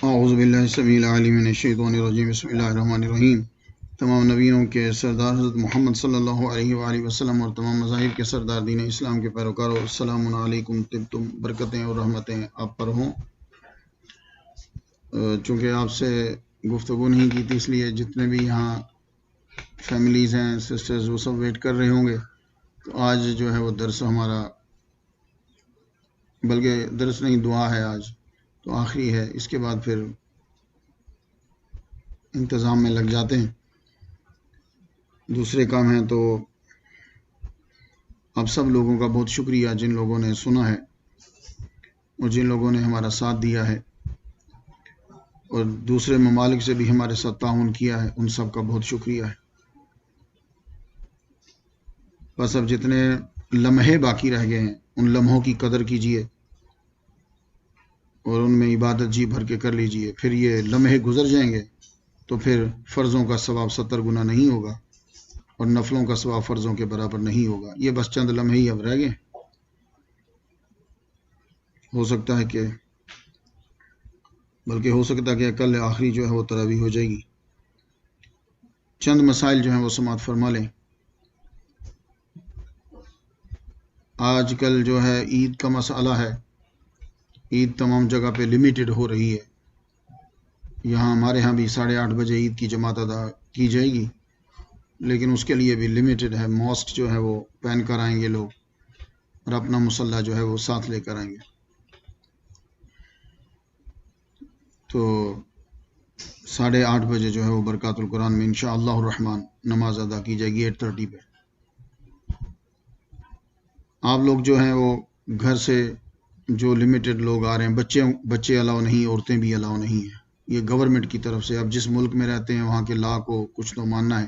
اعوذ باللہ السمیع العلیم من الشیطان الرجیم بسم اللہ الرحمن الرحیم۔ تمام نبیوں کے سردار حضرت محمد صلی اللہ علیہ وآلہ وسلم اور تمام مذاہب کے سردار دین اسلام کے پیروکاروں، السلام علیکم، طبتم، برکتیں اور رحمتیں آپ پر ہوں۔ چونکہ آپ سے گفتگو نہیں کی تھی، اس لیے جتنے بھی یہاں فیملیز ہیں، سسٹرز، وہ سب ویٹ کر رہے ہوں گے۔ تو آج جو ہے وہ درس ہمارا، بلکہ درس نہیں، دعا ہے آج، تو آخری ہے، اس کے بعد پھر انتظام میں لگ جاتے ہیں، دوسرے کام ہیں۔ تو آپ سب لوگوں کا بہت شکریہ، جن لوگوں نے سنا ہے اور جن لوگوں نے ہمارا ساتھ دیا ہے اور دوسرے ممالک سے بھی ہمارے ساتھ تعاون کیا ہے، ان سب کا بہت شکریہ ہے۔ بس اب جتنے لمحے باقی رہ گئے ہیں، ان لمحوں کی قدر کیجئے اور ان میں عبادت جی بھر کے کر لیجئے۔ پھر یہ لمحے گزر جائیں گے تو پھر فرضوں کا ثواب 70 گنا نہیں ہوگا اور نفلوں کا ثواب فرضوں کے برابر نہیں ہوگا۔ یہ بس چند لمحے ہی اب رہ گئے، ہو سکتا ہے کہ کل آخری جو ہے وہ تراویح ہو جائے گی۔ چند مسائل جو ہیں وہ سماعت فرما لیں۔ آج کل جو ہے عید کا مسئلہ ہے، عید تمام جگہ پہ لیمیٹڈ ہو رہی ہے۔ یہاں ہمارے ہاں بھی 8:30 بجے عید کی جماعت ادا کی جائے گی، لیکن اس کے لیے بھی لیمیٹڈ ہے۔ ماسک جو ہے وہ پہن کر آئیں گے لوگ اور اپنا مصلی جو ہے وہ ساتھ لے کر آئیں گے۔ تو 8:30 بجے جو ہے وہ برکات القرآن میں انشاءاللہ الرحمن نماز ادا کی جائے گی 8:30 پہ۔ آپ لوگ جو ہیں وہ گھر سے جو لیمیٹڈ لوگ آ رہے ہیں، بچے الاؤ نہیں، عورتیں بھی الاؤ نہیں ہیں، یہ گورنمنٹ کی طرف سے۔ اب جس ملک میں رہتے ہیں وہاں کے لا کو کچھ تو ماننا ہے۔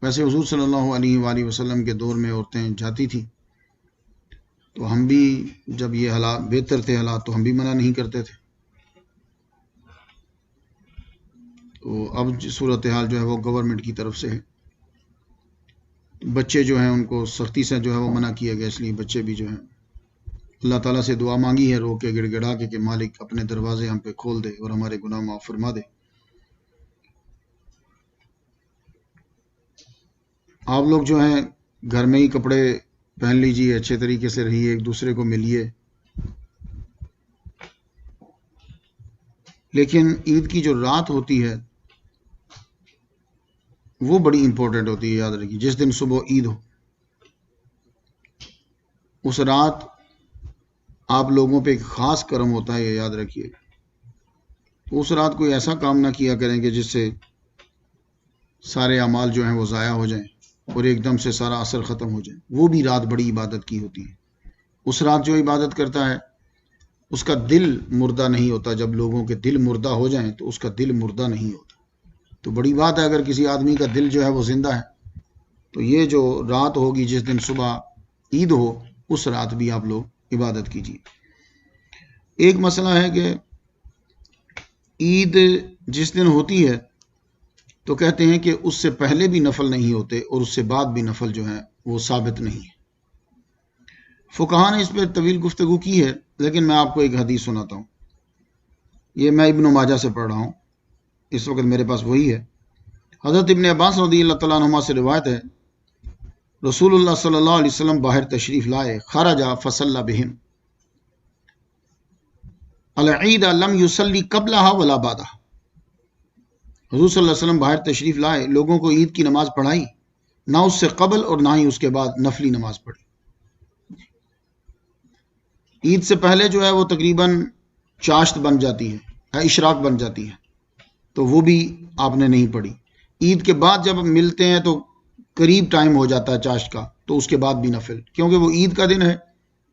ویسے حضور صلی اللہ علیہ وآلہ وسلم کے دور میں عورتیں جاتی تھیں، تو ہم بھی جب یہ حالات بہتر تھے حالات تو ہم بھی منع نہیں کرتے تھے۔ تو اب صورتحال جو ہے وہ گورنمنٹ کی طرف سے ہے۔ بچے جو ہیں ان کو سختی سے جو ہے وہ منع کیا گیا، اس لیے بچے بھی جو ہیں، اللہ تعالیٰ سے دعا مانگی ہے رو کے گڑ گڑا کے کہ مالک اپنے دروازے ہم پہ کھول دے اور ہمارے گناہ معاف فرما دے۔ آپ لوگ جو ہیں گھر میں ہی کپڑے پہن لیجیے، اچھے طریقے سے رہیے، ایک دوسرے کو ملیے۔ لیکن عید کی جو رات ہوتی ہے وہ بڑی امپورٹنٹ ہوتی ہے، یاد رکھیے۔ جس دن صبح عید ہو، اس رات آپ لوگوں پہ ایک خاص کرم ہوتا ہے، یہ یاد رکھیے۔ اس رات کوئی ایسا کام نہ کیا کریں کہ جس سے سارے اعمال جو ہیں وہ ضائع ہو جائیں اور ایک دم سے سارا اثر ختم ہو جائے۔ وہ بھی رات بڑی عبادت کی ہوتی ہے۔ اس رات جو عبادت کرتا ہے اس کا دل مردہ نہیں ہوتا۔ جب لوگوں کے دل مردہ ہو جائیں تو اس کا دل مردہ نہیں ہوتا۔ تو بڑی بات ہے اگر کسی آدمی کا دل جو ہے وہ زندہ ہے۔ تو یہ جو رات ہوگی جس دن صبح عید ہو، اس رات بھی آپ لوگ عبادت کیجیے۔ ایک مسئلہ ہے کہ عید جس دن ہوتی ہے تو کہتے ہیں کہ اس سے پہلے بھی نفل نہیں ہوتے اور اس سے بعد بھی نفل جو ہے وہ ثابت نہیں ہے۔ فقہا نے اس پہ طویل گفتگو کی ہے، لیکن میں آپ کو ایک حدیث سناتا ہوں۔ یہ میں ابن ماجہ سے پڑھ رہا ہوں، اس وقت میرے پاس وہی ہے۔ حضرت ابن عباس رضی اللہ تعالیٰ عنہما سے روایت ہے، رسول اللہ صلی اللہ علیہ وسلم باہر تشریف لائے، خرج فصلی بہم العید لم یصلی قبلها ولا بعدها۔ حضور صلی اللہ علیہ وسلم باہر تشریف لائے، لوگوں کو عید کی نماز پڑھائی، نہ اس سے قبل اور نہ ہی اس کے بعد نفلی نماز پڑھی۔ عید سے پہلے جو ہے وہ تقریباً چاشت بن جاتی ہے، اشراق بن جاتی ہے، تو وہ بھی آپ نے نہیں پڑھی۔ عید کے بعد جب ملتے ہیں تو قریب ٹائم ہو جاتا ہے چاشت کا، تو اس کے بعد بھی نفل، کیونکہ وہ عید کا دن ہے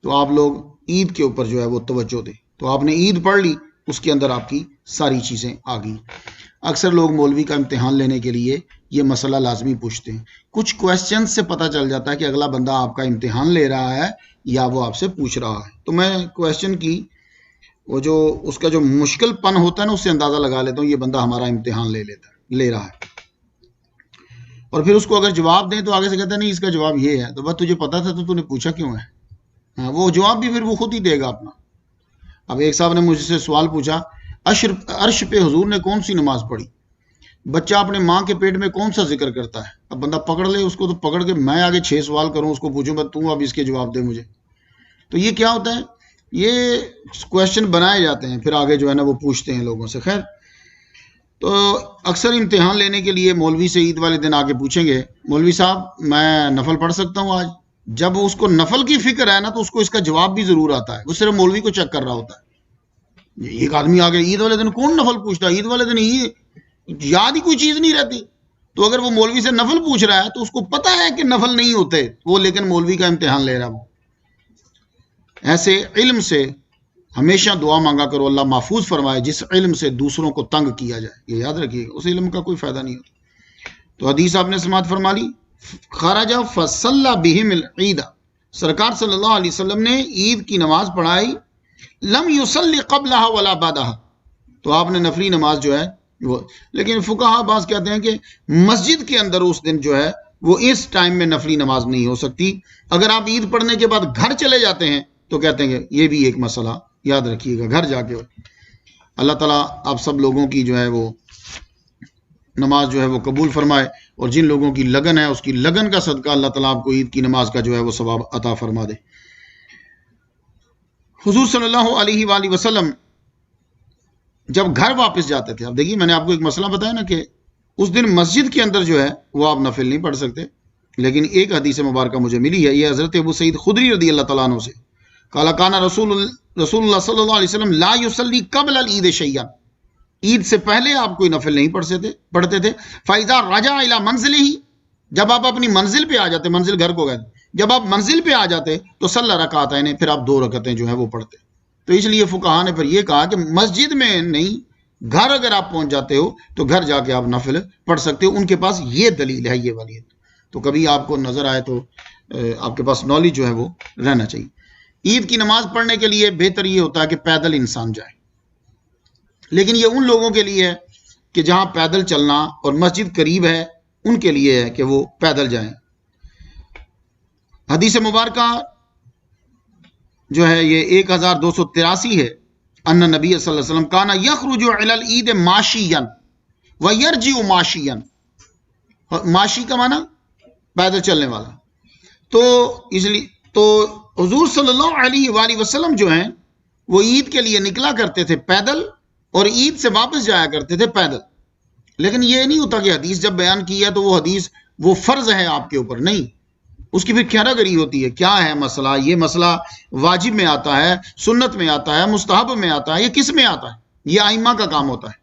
تو آپ لوگ عید کے اوپر جو ہے وہ توجہ دیں۔ تو آپ نے عید پڑھ لی، اس کے اندر آپ کی ساری چیزیں آ گئیں۔ اکثر لوگ مولوی کا امتحان لینے کے لیے یہ مسئلہ لازمی پوچھتے ہیں۔ کچھ کویسچن سے پتہ چل جاتا ہے کہ اگلا بندہ آپ کا امتحان لے رہا ہے یا وہ آپ سے پوچھ رہا ہے۔ تو میں کویسچن کی وہ جو اس کا جو مشکل پن ہوتا ہے نا، اس سے اندازہ لگا لیتا ہوں یہ بندہ ہمارا امتحان لے رہا ہے۔ اور پھر اس کو اگر جواب دیں تو آگے سے کہتا ہے نہیں اس کا جواب یہ ہے، تو بس تجھے پتا تھا تو نے پوچھا کیوں ہے؟ ہاں، وہ جواب بھی پھر وہ خود ہی دے گا اپنا. اب ایک صاحب نے مجھ سے سوال پوچھا، عرش پہ حضور نے کون سی نماز پڑھی؟ بچہ اپنے ماں کے پیٹ میں کون سا ذکر کرتا ہے؟ اب بندہ پکڑ لے اس کو، تو پکڑ کے میں آگے 6 سوال کروں، اس کو پوچھوں گا تو اب اس کے جواب دے مجھے. تو یہ کیا ہوتا ہے، یہ کویشچن بنائے جاتے ہیں، پھر آگے جو ہے نا وہ پوچھتے ہیں لوگوں سے. خیر، تو اکثر امتحان لینے کے لیے مولوی سے عید والے دن آگے پوچھیں گے، مولوی صاحب میں نفل پڑھ سکتا ہوں آج؟ جب اس کو نفل کی فکر ہے نا تو اس کو اس کا جواب بھی ضرور آتا ہے، وہ صرف مولوی کو چیک کر رہا ہوتا ہے. ایک آدمی آگے عید والے دن کون نفل پوچھتا ہے؟ عید والے دن یاد ہی کوئی چیز نہیں رہتی. تو اگر وہ مولوی سے نفل پوچھ رہا ہے تو اس کو پتا ہے کہ نفل نہیں ہوتے وہ، لیکن مولوی کا امتحان لے رہا وہ. ایسے علم سے ہمیشہ دعا مانگا کرو اللہ محفوظ فرمائے جس علم سے دوسروں کو تنگ کیا جائے. یہ یاد رکھیے اس علم کا کوئی فائدہ نہیں ہوتا. تو حدیث آپ نے سماعت فرما لی، خرج فصلی بہم العید، سرکار صلی اللہ علیہ وسلم نے عید کی نماز پڑھائی، لم یصلی قبلہا ولا بعدہا، تو آپ نے نفلی نماز جو ہے وہ، لیکن فقہا بعض کہتے ہیں کہ مسجد کے اندر اس دن جو ہے وہ اس ٹائم میں نفلی نماز نہیں ہو سکتی. اگر آپ عید پڑھنے کے بعد گھر چلے جاتے ہیں تو کہتے ہیں کہ یہ بھی ایک مسئلہ یاد رکھیے گا گھر جا کے. اللہ تعالیٰ آپ سب لوگوں کی جو ہے وہ نماز جو ہے وہ قبول فرمائے، اور جن لوگوں کی لگن ہے اس کی لگن کا صدقہ اللہ تعالیٰ آپ کو عید کی نماز کا جو ہے وہ ثواب عطا فرما دے. حضور صلی اللہ علیہ وآلہ وسلم جب گھر واپس جاتے تھے، اب دیکھیے میں نے آپ کو ایک مسئلہ بتایا نا کہ اس دن مسجد کے اندر جو ہے وہ آپ نفل نہیں پڑھ سکتے، لیکن ایک حدیث مبارکہ مجھے ملی ہے، یہ حضرت ابو سعید خدری رضی اللہ تعالیٰ عنہ سے، قال کان رسول اللہ صلی اللہ علیہ وسلم لا یصلی قبل العید شیئا، عید سے پہلے آپ کوئی نفل نہیں پڑھتے تھے. فاذا رجع الی منزلہ، جب آپ اپنی منزل پہ آ جاتے، منزل گھر کو گئے، جب آپ منزل پہ آ جاتے تو صلی رکعتین، پھر آپ 2 رکعتیں جو ہیں وہ پڑھتے. تو اس لیے فقہا نے پھر یہ کہا کہ مسجد میں نہیں، گھر اگر آپ پہنچ جاتے ہو تو گھر جا کے آپ نفل پڑھ سکتے ہو. ان کے پاس یہ دلیل ہے، یہ والی. تو کبھی آپ کو نظر آئے تو آپ کے پاس نالج جو ہے وہ رہنا چاہیے. عید کی نماز پڑھنے کے لیے بہتر یہ ہوتا ہے کہ پیدل انسان جائے، لیکن یہ ان لوگوں کے لیے ہے کہ جہاں پیدل چلنا اور مسجد قریب ہے ان کے لیے ہے کہ وہ پیدل جائیں. حدیث مبارکہ جو ہے یہ 1283 ہے، ان نبی صلی اللہ علیہ وسلم کانا یخرج علی العید ماشیا ویرجع ماشیا، ماشی کا معنی پیدل چلنے والا. تو اس لیے تو حضور صلی اللہ علیہ وآلہ وسلم جو ہیں وہ عید کے لیے نکلا کرتے تھے پیدل، اور عید سے واپس جایا کرتے تھے پیدل. لیکن یہ نہیں ہوتا کہ حدیث جب بیان کی ہے تو وہ حدیث وہ فرض ہے آپ کے اوپر، نہیں، اس کی پھر کھیرا گری ہوتی ہے. کیا ہے مسئلہ؟ یہ مسئلہ واجب میں آتا ہے، سنت میں آتا ہے، مستحب میں آتا ہے، یہ کس میں آتا ہے؟ یہ ائمہ کا کام ہوتا ہے.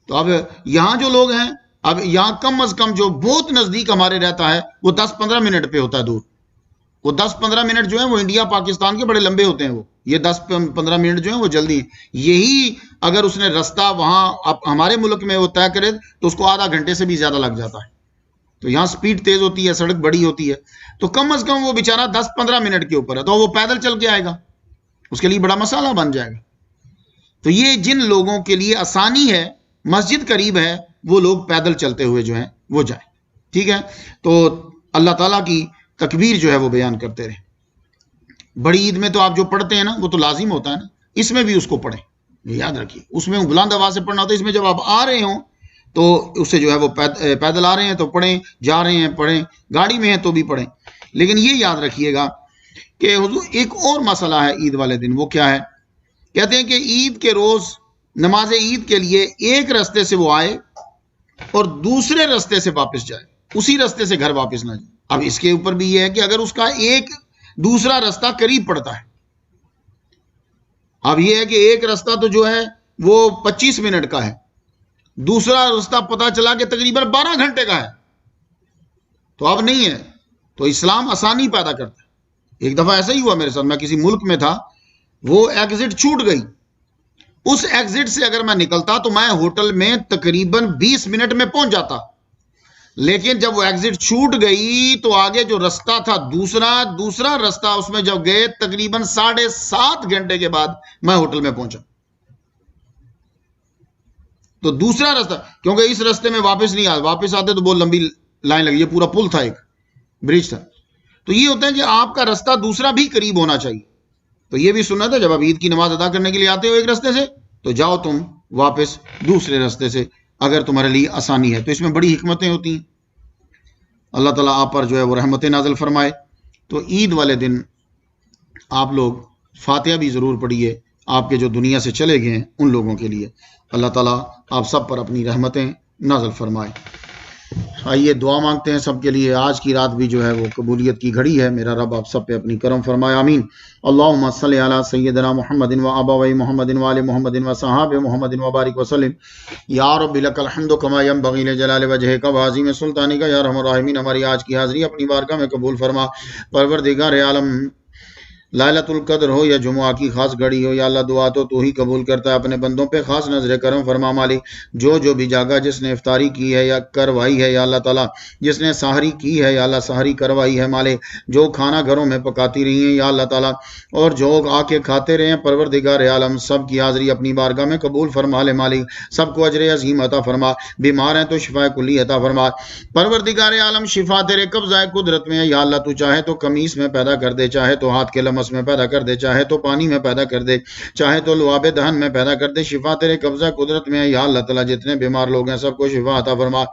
تو اب یہاں جو لوگ ہیں، اب یہاں کم از کم جو بہت نزدیک ہمارے رہتا ہے وہ 10-15 منٹ پہ ہوتا ہے دور. وہ 10-15 منٹ جو ہیں وہ انڈیا پاکستان کے بڑے لمبے ہوتے ہیں، وہ یہ 10-15 منٹ جو ہیں وہ جلدی ہیں. یہی اگر اس نے رستہ وہاں ہمارے ملک میں وہ طے کرے تو اس کو آدھا گھنٹے سے بھی زیادہ لگ جاتا ہے. تو یہاں سپیڈ تیز ہوتی ہے، سڑک بڑی ہوتی ہے، تو کم از کم وہ بیچارہ 10-15 منٹ کے اوپر ہے، تو وہ پیدل چل کے آئے گا، اس کے لیے بڑا مسئلہ بن جائے گا. تو یہ جن لوگوں کے لیے آسانی ہے، مسجد قریب ہے، وہ لوگ پیدل چلتے ہوئے جو ہیں وہ جائیں. ٹھیک ہے، تو اللہ تعالیٰ کی تکبیر جو ہے وہ بیان کرتے رہیں. بڑی عید میں تو آپ جو پڑھتے ہیں نا وہ تو لازم ہوتا ہے نا، اس میں بھی اس کو پڑھیں، یاد رکھیے. اس میں بلند آواز سے پڑھنا ہوتا ہے، اس میں جب آپ آ رہے ہوں تو اس سے جو ہے وہ پیدل آ رہے ہیں تو پڑھیں، جا رہے ہیں پڑھیں، گاڑی میں ہیں تو بھی پڑھیں. لیکن یہ یاد رکھیے گا کہ حضور ایک اور مسئلہ ہے عید والے دن. وہ کیا ہے؟ کہتے ہیں کہ عید کے روز نماز عید کے لیے ایک رستے سے وہ آئے اور دوسرے رستے سے واپس جائے، اسی رستے سے گھر واپس نہ جائے. اب اس کے اوپر بھی یہ ہے کہ اگر اس کا ایک دوسرا رستہ قریب پڑتا ہے، اب یہ ہے کہ ایک رستہ تو جو ہے وہ 25 منٹ کا ہے، دوسرا رستہ پتا چلا کہ تقریباً 12 گھنٹے کا ہے، تو اب نہیں ہے. تو اسلام آسانی پیدا کرتا ہے. ایک دفعہ ایسا ہی ہوا میرے ساتھ، میں کسی ملک میں تھا، وہ ایگزٹ چھوٹ گئی. اس ایگزٹ سے اگر میں نکلتا تو میں ہوٹل میں تقریباً 20 منٹ میں پہنچ جاتا، لیکن جب وہ ایگزٹ چھوٹ گئی تو آگے جو رستہ تھا دوسرا رستہ، اس میں جب گئے تقریباً 7.5 گھنٹے کے بعد میں ہوٹل میں پہنچا. تو دوسرا رستہ، کیونکہ اس رستے میں واپس نہیں آیا، واپس آتے تو بہت لمبی لائن لگی، یہ پورا پل تھا، ایک برج تھا. تو یہ ہوتا ہے کہ آپ کا رستہ دوسرا بھی قریب ہونا چاہیے. تو یہ بھی سنت ہے، جب آپ عید کی نماز ادا کرنے کے لیے آتے ہو ایک رستے سے تو جاؤ تم واپس دوسرے رستے سے، اگر تمہارے لیے آسانی ہے. تو اس میں بڑی حکمتیں ہوتی ہیں. اللہ تعالیٰ آپ پر جو ہے وہ رحمتیں نازل فرمائے. تو عید والے دن آپ لوگ فاتحہ بھی ضرور پڑھیے، آپ کے جو دنیا سے چلے گئے ہیں ان لوگوں کے لیے. اللہ تعالیٰ آپ سب پر اپنی رحمتیں نازل فرمائے. آئیے دعا مانگتے ہیں سب کے لیے. آج کی رات بھی جو ہے وہ قبولیت کی گھڑی ہے. میرا رب آپ سب پہ اپنی کرم فرمائے، آمین. اللہم صلی علی سیدنا محمد و ابوی محمد و آل محمد و صحاب محمد و بارک وسلم. یا رب لک الحمد کما ینبغی لجلال وجہک و عظیم سلطانک یا ارحم الراحمین. ہماری آج کی حاضری اپنی بارگاہ میں قبول فرما. پروردگار عالم، لائلۃ القدر ہو یا جمعہ کی خاص گھڑی ہو، یا اللہ دعا تو ہی قبول کرتا ہے. اپنے بندوں پہ خاص نظر کرم فرما مالک. جو بھی جاگا، جس نے افطاری کی ہے یا کروائی ہے یا اللہ تعالیٰ، جس نے سحری کی ہے یا اللہ سحری کروائی ہے مالک، جو کھانا گھروں میں پکاتی رہی ہیں یا اللہ تعالیٰ، اور جو آ کے کھاتے رہے ہیں، پروردگار عالم سب کی حاضری اپنی بارگاہ میں قبول فرما لے مالک. سب کو اجر عظیم عطا فرما. بیمار ہیں تو شفا کلی عطا فرما. پروردگار عالم شفا تیرے قبضہ قدرت میں ہے یا اللہ. تو چاہے تو قمیص میں پیدا کر دے، چاہے تو ہاتھ کے لمس میں پیدا کر دے، چاہے تو پانی میں پیدا کر دے، چاہے تو لعاب دہن میں پیدا کر دے. شفا تیرے قبضہ قدرت میں ہے یا اللہ تعالیٰ. جتنے بیمار لوگ ہیں سب کو شفا عطا فرما.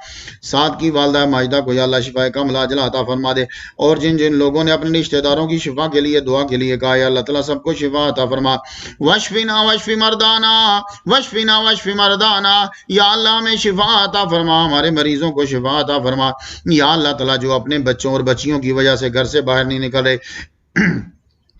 ساتھ کی والدہ ماجدہ کو یا اللہ شفا کاملہ عاجلہ عطا فرما دے. اور جن لوگوں نے اپنے رشتہ داروں کی شفا کے لیے دعا کے لیے کہا یا اللہ تعالیٰ سب کو شفا عطا فرما. واشفنا واشف مردانا واشفنا واشف مردانا. یا اللہ ہمیں شفا عطا فرما، ہمارے مریضوں کو شفا عطا فرما. یا اللہ تعالیٰ جو اپنے بچوں اور بچیوں کی وجہ سے گھر سے باہر نہیں نکل رہے،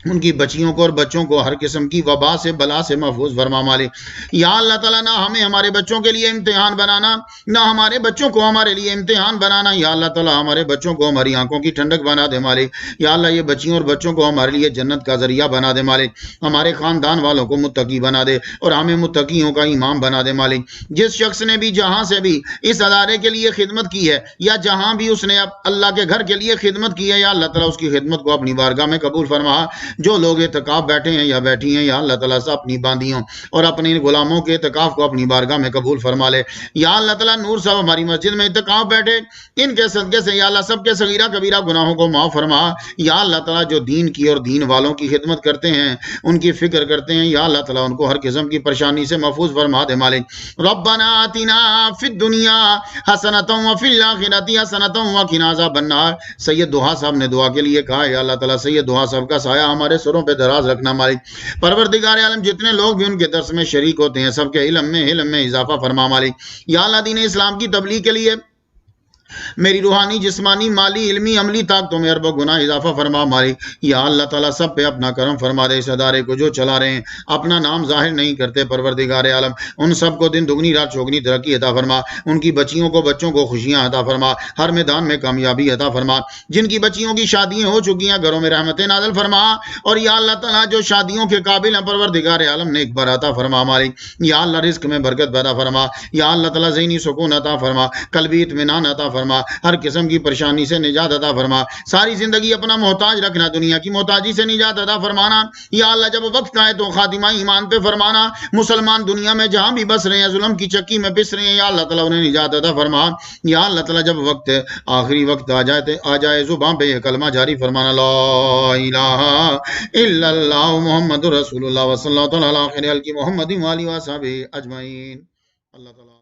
ان کی بچیوں کو اور بچوں کو ہر قسم کی وبا سے بلا سے محفوظ فرما مالک. یا اللہ تعالیٰ نہ ہمیں ہمارے بچوں کے لیے امتحان بنانا، نہ ہمارے بچوں کو ہمارے لیے امتحان بنانا. یا اللہ تعالیٰ ہمارے بچوں کو ہماری آنکھوں کی ٹھنڈک بنا دے مالک. یا اللہ یہ بچیوں اور بچوں کو ہمارے لیے جنت کا ذریعہ بنا دے مالک. ہمارے خاندان والوں کو متقی بنا دے اور ہمیں متقیوں کا امام بنا دے مالک. جس شخص نے بھی جہاں سے بھی اس ادارے کے لیے خدمت کی ہے یا جہاں بھی اس نے اللہ کے گھر کے لیے خدمت کی ہے یا اللہ تعالیٰ اس کی خدمت کو اپنی بارگاہ میں قبول فرما. جو لوگ اعتکاف بیٹھے ہیں یا بیٹھی ہیں یا اللہ تعالیٰ سے اپنی باندیوں اور اپنے غلاموں کے اعتکاف کو اپنی بارگاہ میں قبول فرما لے. یا اللہ تعالیٰ نور صاحب ہماری مسجد میں اعتکاف بیٹھے، ان کے صدقے سے یا اللہ سب کے صغیرہ کبیرہ گناہوں کو معاف فرما. یا اللہ تعالیٰ جو دین کی اور دین والوں کی خدمت کرتے ہیں، ان کی فکر کرتے ہیں، یا اللہ تعالیٰ ان کو ہر قسم کی پریشانی سے محفوظ فرما دے مالک. ربنا آتنا فی الدنیا حسنۃ وفی الآخرۃ حسنۃ وقنا عذاب النار. سید دہا صاحب نے دعا کے لیے کہا یا اللہ تعالیٰ سید دہا صاحب کا سایہ ہمارے سروں پہ دراز رکھنا مالک. پروردگار عالم جتنے لوگ بھی ان کے درس میں شریک ہوتے ہیں سب کے علم میں اضافہ فرما مالک. یا اللہ دین اسلام کی تبلیغ کے لیے میری روحانی، جسمانی، مالی، علمی، عملی طاقتوں میں ارب گنا اضافہ فرما مالک. یا اللہ تعالیٰ سب پہ اپنا کرم فرما دے. اس ادارے کو جو چلا رہے ہیں اپنا نام ظاہر نہیں کرتے، پروردگار عالم ان سب کو دن دگنی رات چوگنی ترقی عطا فرما. ان کی بچیوں کو بچوں کو خوشیاں عطا فرما، ہر میدان میں کامیابی عطا فرما. جن کی بچیوں کی شادیاں ہو چکی ہیں گھروں میں رحمتیں نازل فرما. اور یا اللہ تعالیٰ جو شادیوں کے قابل ہیں پروردگار عالم نے ایک بار عطا فرما مالک. یا اللہ رزق میں برکت پیدا فرما. یا اللہ تعالیٰ ذہنی سکون عطا فرما، قلبی اطمینان عطا فرما، ہر قسم کی پریشانی سے نجات عطا فرما. ساری زندگی اپنا محتاج رکھنا، دنیا کی محتاجی سے نجات عطا فرمانا. یا اللہ جب وقت آئے تو خاتمہ ایمان پہ فرمانا. مسلمان دنیا میں جہاں بھی بس رہے ہیں ظلم کی چکی میں پس رہے ہیں، یا اللہ تعالیٰ انہیں نجات عطا فرما. یا اللہ تعالیٰ جب وقت آخری وقت آ جائے زبان پہ یہ کلمہ جاری فرمانا، لا الہ الا اللہ محمد رسول اللہ وصلی اللہ تعالیٰ علی خیر خلق محمد و آلہ و صحبہ اجمعین. اللہ تعالیٰ